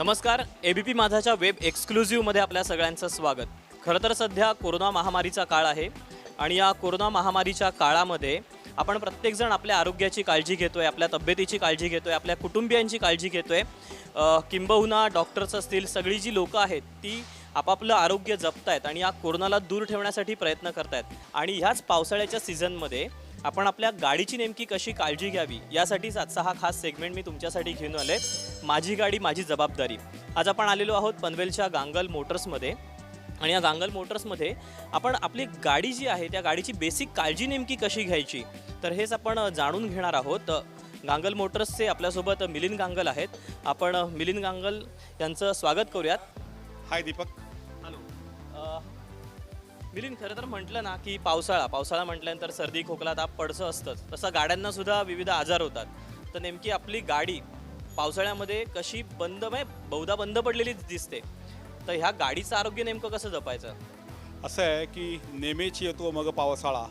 नमस्कार. ABP माझाच्या web एक्सक्लुझिव्हमध्ये आपल्या सगळ्यांचं स्वागत. खरं तर सध्या कोरोना महामारीचा काळ आहे आणि या कोरोना महामारीच्या काळामध्ये आपण प्रत्येकजण आपल्या आरोग्याची काळजी घेतोय, आपल्या तब्येतीची काळजी घेतोय, आपल्या कुटुंबियांची काळजी घेतोय. किंबहुना डॉक्टर्स असतील, सगळी जी लोकं आहेत ती आपापलं आरोग्य जपतायत आणि या कोरोनाला दूर ठेवण्यासाठी प्रयत्न करतायत. आणि ह्याच पावसाळ्याच्या सीझनमध्ये आपण आपल्या गाडीची नेमकी कशी काळजी घ्यावी यासाठीच आजचा हा खास सेगमेंट मी तुमच्यासाठी घेऊन आले. माझी गाडी माझी जबाबदारी. आज आपण आलेलो आहोत पनवेलच्या गांगल मोटर्समध्ये आणि या गांगल मोटर्समध्ये आपण आपली गाडी जी आहे त्या गाडीची बेसिक काळजी नेमकी कशी घ्यायची तर हेच आपण जाणून घेणार आहोत. गांगल मोटर्सचे आपल्यासोबत मिलिंद गांगल आहेत. आपण मिलिंद गांगल यांचं स्वागत करूयात. हाय दीपक. हॅलो. मिलिंद, खरं तर म्हटलं ना की पावसाळा म्हटल्यानंतर सर्दी खोकला ताप पडसं असतंच, तसं गाड्यांना सुद्धा विविध आजार होतात. तर नेमकी आपली गाडी पावसाळ्यामध्ये कशी बहुधा बंद पडलेलीच दिसते, तर ह्या गाडीचं आरोग्य नेमकं कसं जपायचं? असं आहे की नेहमीच येतो मग पावसाळा.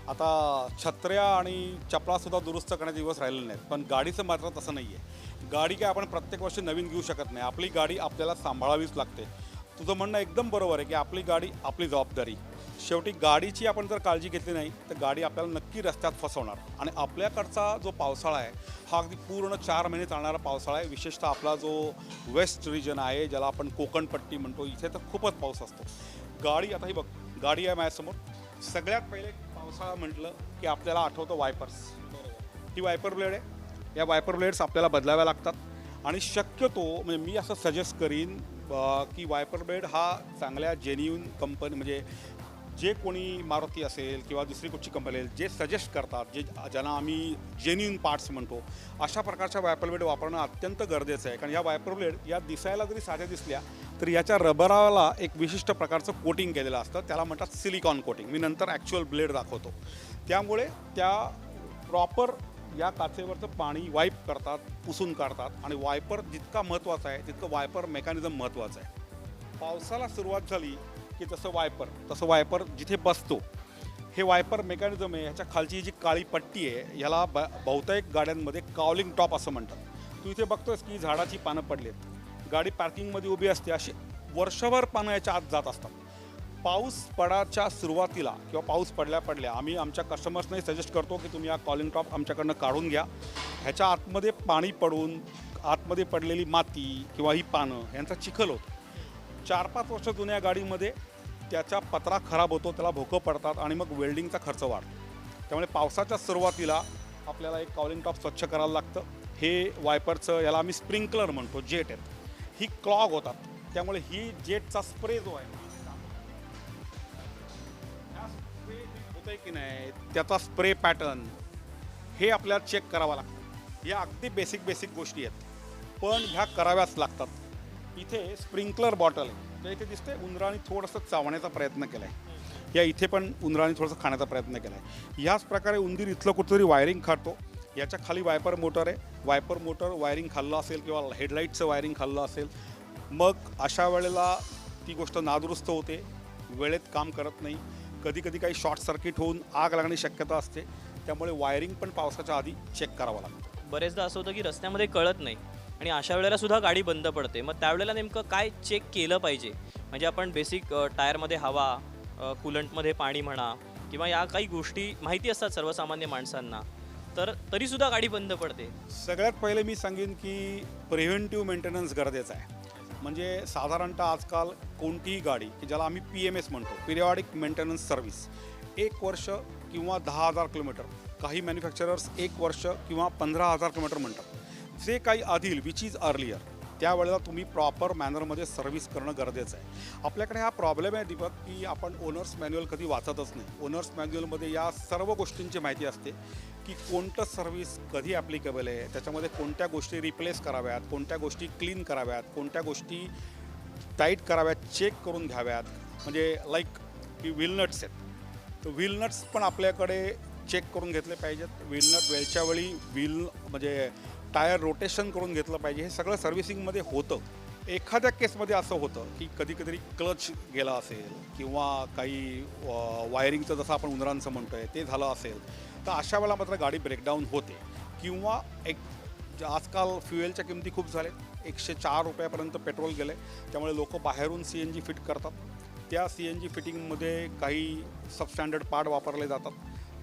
आता छत्र्या आणि चपलासुद्धा दुरुस्त करण्याचे दिवस राहिलेले नाहीत, पण गाडीचं मात्र तसं नाही आहे. गाडी काय आपण प्रत्येक वर्षी नवीन घेऊ शकत नाही. आपली गाडी आपल्याला सांभाळावीच लागते. तुझं म्हणणं एकदम बरोबर आहे की आपली गाडी आपली जबाबदारी. शेवटी गाडीची आपण जर काळजी घेतली नाही तर गाडी आपल्याला नक्की रस्त्यात फसवणार. आणि आपल्याकडचा जो पावसाळा आहे हा अगदी पूर्ण 4 महिने चालणारा पावसाळा आहे. विशेषतः आपला जो वेस्ट रिजन आहे, ज्याला आपण कोकणपट्टी म्हणतो, इथे तर खूपच पाऊस असतो. गाडी आता ही बघ, गाडी आहे माझ्यासमोर. सगळ्यात पहिले पावसाळा म्हटलं की आपल्याला आठवतं वायपर्स. ही वायपर ब्लेड आहे. या वायपर ब्लेड्स आपल्याला बदलाव्या लागतात. आणि शक्यतो म्हणजे मी असं सजेस्ट करीन की वायपर ब्लेड हा चांगल्या जेन्युइन कंपनी, म्हणजे जे कोणी मारुती असेल किंवा दुसरी कुठची कंपनी असेल जे सजेस्ट करतात, ज्यांना आम्ही जेन्युइन पार्ट्स म्हणतो, अशा प्रकारच्या वायपर ब्लेड वापरणं अत्यंत गरजेचं आहे. कारण या वायपर ब्लेड या दिसायला जरी साध्या दिसल्या तर याच्या रबराला एक विशिष्ट प्रकारचं कोटिंग केलेलं असतं, त्याला म्हणतात सिलिकॉन कोटिंग. मी नंतर ॲक्च्युअल ब्लेड दाखवतो. त्यामुळे त्या प्रॉपर या काचेवरचं पाणी वाईप करतात, पुसून काढतात. आणि वायपर जितका महत्त्वाचा आहे तितकं वायपर मेकॅनिझम महत्त्वाचं आहे. पावसाला सुरुवात झाली की तसं वायपर जिथे बसतो हे वायपर मेकॅनिझम आहे. ह्याच्या खालची जी काळी पट्टी आहे ह्याला बहुतेक गाड्यांमध्ये कावलिंग टॉप असं म्हणतात. तू इथे बघतोस की झाडाची पानं पडलीत. गाडी पार्किंगमध्ये उभी असते, अशी वर्षभर पानं याच्या आत जात असतात. पाऊस पडाच्या सुरुवातीला किंवा पाऊस पडल्या आम्ही आमच्या कस्टमर्सनाही सजेस्ट करतो की तुम्ही या कॉलिंग टॉप आमच्याकडनं काढून घ्या. ह्याच्या आतमध्ये पाणी पडून आतमध्ये पडलेली माती किंवा ही पानं यांचा चिखल होतो. 4-5 वर्ष जुन्या गाडीमध्ये त्याचा पत्रा खराब होतो, त्याला भोकं पडतात आणि मग वेल्डिंगचा खर्च वाढतो. त्यामुळे पावसाच्या सुरुवातीला आपल्याला एक कॉलिंग टॉप स्वच्छ करायला लागतं. हे वायपरचं, याला आम्ही स्प्रिंकलर म्हणतो, जेट आहेत, ही क्लॉग होतात. त्यामुळे ही जेटचा स्प्रे जो आहे होतंय की नाही त्याचा स्प्रे पॅटर्न हे आपल्याला चेक करावा लागतं. या अगदी बेसिक गोष्टी आहेत, पण ह्या कराव्याच लागतात. इथे स्प्रिंकलर बॉटल आहे, तर इथे दिसते उंदराने थोडंसं चावण्याचा प्रयत्न केला आहे. या इथे पण उंदराने थोडंसं खाण्याचा प्रयत्न केला आहे. ह्याच प्रकारे उंदीर इथलं कुठंतरी वायरिंग खातो. याच्या खाली वायपर मोटर आहे. वायपर मोटर वायरिंग खाल्लं असेल किंवा हेडलाईटचं वायरिंग खाल्लं असेल, मग अशा वेळेला ती गोष्ट नादुरुस्त होते, वेळेत काम करत नाही. कधी काही शॉर्ट सर्किट होऊन आग लागण्याची शक्यता असते. त्यामुळे वायरिंग पण पावसाच्या आधी चेक करावं लागतं. बरेचदा असं होतं की रस्त्यामध्ये कळत नाही आणि अशा वेळेला सुद्धा गाडी बंद पडते. मग त्यावेळेला नेमकं काय चेक केलं पाहिजे? म्हणजे आपण बेसिक टायरमध्ये हवा, कूलंटमध्ये पाणी म्हणा, किंवा या काही गोष्टी माहिती असतात सर्वसामान्य माणसांना, तर तरीसुद्धा गाडी बंद पडते. सगळ्यात पहिले मी सांगेन की प्रिव्हेंटिव्ह मेंटेनन्स गरजेचं आहे. म्हणजे साधारणतः आजकाल कोणतीही गाडी की ज्याला आम्ही PMS म्हणतो, पिरियॉडिक मेंटेनन्स सर्व्हिस, 1 वर्ष किंवा 10,000 किलोमीटर, काही मॅन्युफॅक्चरर्स 1 वर्ष किंवा 15,000 किलोमीटर म्हणतात. जे काही आधील विच इज अर्लियर, त्यावेळेला तुम्ही प्रॉपर मॅनरमध्ये सर्व्हिस करणं गरजेचं आहे. आपल्याकडे हा प्रॉब्लेम आहे दीपक की आपण ओनर्स मॅन्युअल कधी वाचतच नाही. ओनर्स मॅन्युअलमध्ये या सर्व गोष्टींची माहिती असते की कोणतं सर्व्हिस कधी ॲप्लिकेबल आहे, त्याच्यामध्ये कोणत्या गोष्टी रिप्लेस कराव्यात, कोणत्या गोष्टी क्लीन कराव्यात, कोणत्या गोष्टी टाईट कराव्यात, चेक करून घ्याव्यात. म्हणजे लाईक की व्हीलनट्स आहेत, तर व्हीलनट्स पण आपल्याकडे चेक करून घेतले पाहिजेत. व्हीलनट वेळच्या वेळी म्हणजे टायर रोटेशन करून घेतलं पाहिजे. हे सगळं सर्व्हिसिंगमध्ये होतं. एखाद्या केसमध्ये असं होतं की कधी क्लच गेला असेल किंवा काही वायरिंगचं, जसं आपण उंदरांचं म्हणतो आहे, ते झालं असेल, तर अशा वेळेला मात्र गाडी ब्रेकडाऊन होते. किंवा एक आजकाल फ्युएलच्या किमती खूप झाल्या. 104 रुपयापर्यंत पेट्रोल गेले, त्यामुळे लोक बाहेरून CNG फिट करतात. त्या CNG फिटिंगमध्ये काही सबस्टँडर्ड पार्ट वापरले जातात,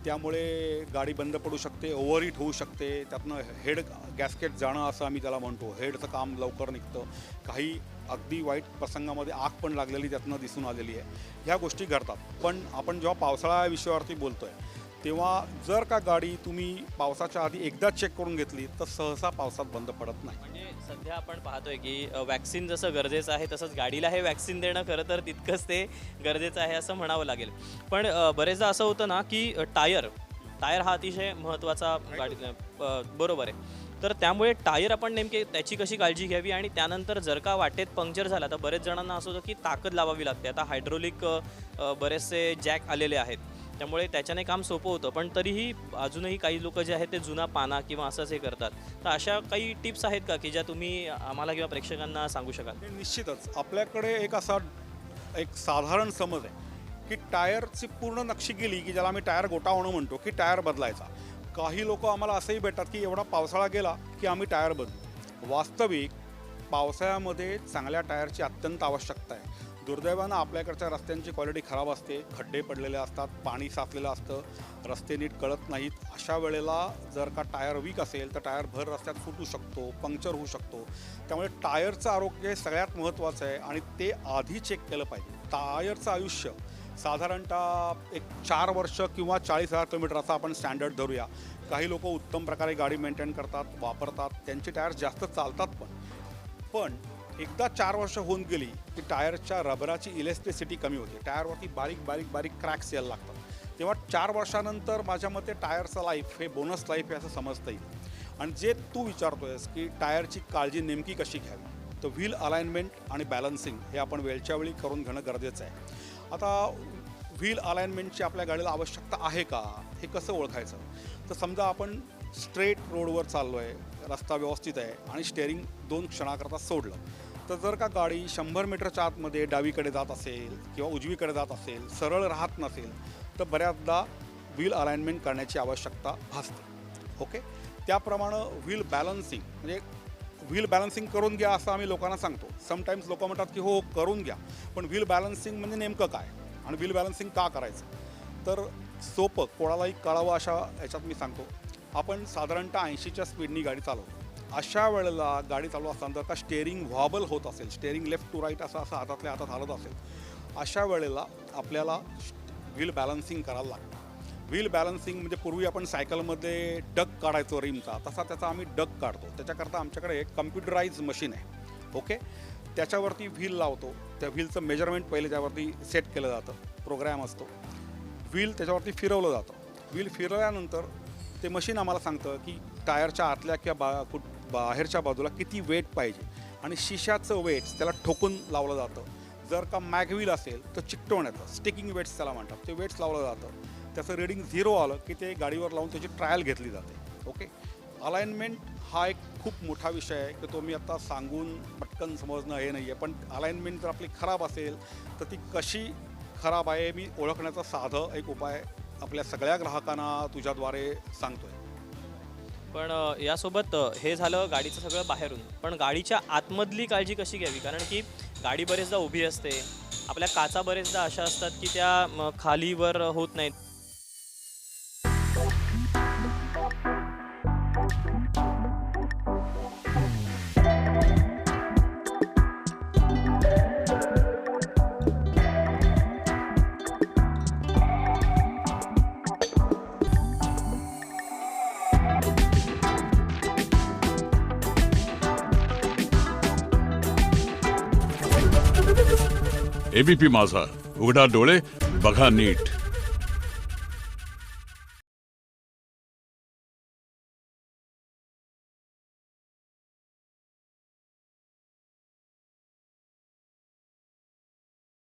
त्यामुळे गाडी बंद पडू शकते, ओव्हरहीट होऊ शकते, त्यातनं हेड गॅस्केट जाणं असं आम्ही त्याला म्हणतो. हेडचं काम लवकर निघतं. काही अगदी वाईट प्रसंगामध्ये आग पण लागलेली त्यातनं दिसून आलेली आहे. ह्या गोष्टी घडतात. पण आपण जेव्हा पावसाळा विषयावरती बोलतो आहे तेव्हा जर का गाडी तुम्ही पावसाच्या आधी एकदा चेक करून घेतली तर सहसा पावसात बंद पडत नाही. म्हणजे सध्या आपण पाहतोय की वॅक्सिन जसं गरजेचं आहे तसंच गाडीला हे वॅक्सिन देणं खरं तर तितकंच ते गरजेचं आहे असं म्हणावं लागेल. पण बरेचदा असं होतं ना की टायर हा अतिशय महत्त्वाचा गाडी बरोबर आहे. तर त्यामुळे टायर आपण नेमके त्याची कशी काळजी घ्यावी आणि त्यानंतर जर का वाटेत पंक्चर झाला तर बरेच जणांना असं होतं की ताकद लावावी लागते. आता हायड्रोलिक बरेचसे जॅक आलेले आहेत, त्यामुळे त्याच्याने काम सोपं होतं. पण तरीही अजूनही काही लोक जे आहेत ते जुना पाना किंवा असंच हे करतात. तर अशा काही टिप्स आहेत का की ज्या तुम्ही आम्हाला किंवा प्रेक्षकांना सांगू शकाल? निश्चितच आपल्याकडे एक साधारण समज आहे की टायरची पूर्ण नक्षी गेली की ज्याला आम्ही टायर गोटा होणं म्हणतो की टायर बदलायचा. काही लोक आम्हाला असंही भेटतात की एवढा पावसाळा गेला की आम्ही टायर बदलू. वास्तविक पावसाळ्यामध्ये चांगल्या टायरची अत्यंत आवश्यकता आहे. दुर्दैवानं आपल्याकडच्या रस्त्यांची क्वालिटी खराब असते, खड्डे पडलेले असतात, पाणी साचलेलं असतं, रस्ते नीट कळत नाहीत. अशा वेळेला जर का टायर वीक असेल तर टायर भर रस्त्यात फुटू शकतो, पंक्चर होऊ शकतो. त्यामुळे टायरचं आरोग्य हे सगळ्यात महत्त्वाचं आहे आणि ते आधी चेक केलं पाहिजे. टायरचं आयुष्य साधारणतः एक 4 वर्ष किंवा 40,000 किलोमीटरचा आपण स्टँडर्ड धरूया. काही लोक उत्तम प्रकारे गाडी मेंटेन करतात, वापरतात, त्यांचे टायर जास्त चालतात पण एकदा 4 वर्ष होऊन गेली की टायरच्या रबराची इलेस्टिसिटी कमी होते, टायरवरती बारीक क्रॅक्स यायला लागतात. तेव्हा 4 वर्षानंतर माझ्या मते टायरचं लाईफ हे बोनस लाईफ आहे असं समजता येईल. आणि जे तू विचारतोयस की टायरची काळजी नेमकी कशी घ्यावी, तर व्हील अलाइनमेंट आणि बॅलन्सिंग हे आपण वेळच्या वेळी करून घेणं गरजेचं आहे. आता व्हील अलाइनमेंटची आपल्या गाडीला आवश्यकता आहे का हे कसं ओळखायचं, तर समजा आपण स्ट्रेट रोडवर चाललो आहे, रस्ता व्यवस्थित आहे आणि स्टेअरिंग 2 क्षणाकरता सोडलं, तर जर का गाडी 100 मीटरच्या आतमध्ये डावीकडे जात असेल किंवा उजवीकडे जात असेल, सरळ राहत नसेल, तर बऱ्याचदा व्हील अलाइनमेंट करण्याची आवश्यकता भासते. ओके, त्याप्रमाणे व्हील बॅलन्सिंग म्हणजे व्हील बॅलन्सिंग करून घ्या असं आम्ही लोकांना सांगतो. समटाईम्स लोक म्हणतात की हो करून घ्या, पण व्हील बॅलन्सिंग म्हणजे नेमकं काय आणि व्हील बॅलन्सिंग का करायचं, तर सोपं कोणालाही कळावं अशा याच्यात मी सांगतो. आपण साधारणतः 80च्या स्पीडनी गाडी चालवतो. अशा वेळेला गाडी चालू असताना जर का स्टेअरिंग व्हॉबल होत असेल, स्टेअरिंग लेफ्ट टू राईट असं हातातल्या हातात हलत असेल, अशा वेळेला आपल्याला व्हील बॅलन्सिंग करायला लागतं. व्हील बॅलन्सिंग म्हणजे पूर्वी आपण सायकलमध्ये डग काढायचो रिमचा, तसा त्याचा आम्ही डग काढतो. त्याच्याकरता आमच्याकडे एक कम्प्युटराइज मशीन आहे. ओके, त्याच्यावरती व्हील लावतो. त्या व्हीलचं मेजरमेंट पहिले त्यावरती सेट केलं जातं, प्रोग्रॅम असतो. व्हील त्याच्यावरती फिरवलं जातं. व्हील फिरवल्यानंतर ते मशीन आम्हाला सांगतं की टायरच्या आतल्या किंवा बाहेरच्या बाजूला किती वेट पाहिजे आणि शिशाचं वेट्स त्याला ठोकून लावलं जातं. जर का मॅगव्हील असेल तर चिकटवून येतं, स्टिकिंग वेट्स त्याला म्हणतात, ते वेट्स लावलं जातं. त्याचं रीडिंग 0 आलं की ते गाडीवर लावून त्याची ट्रायल घेतली जाते. ओके, अलाइनमेंट हा एक खूप मोठा विषय आहे की तो मी आता सांगून पटकन समजणं हे नाही आहे. पण अलाइनमेंट जर आपली खराब असेल तर ती कशी खराब आहे मी ओळखण्याचा साधं एक उपाय आपल्या सगळ्या ग्राहकांना तुझ्याद्वारे सांगतो आहे. पण यासोबत हे झालं गाडीचं सगळं बाहेरून, पण गाडीच्या आतमधली काळजी कशी घ्यावी? कारण की गाडी बरेचदा उभी असते, आपल्या काचा बरेचदा अशा असतात की त्या खालीवर होत नाहीत. एबीपी माझा, उघडा डोळे बघा नीट.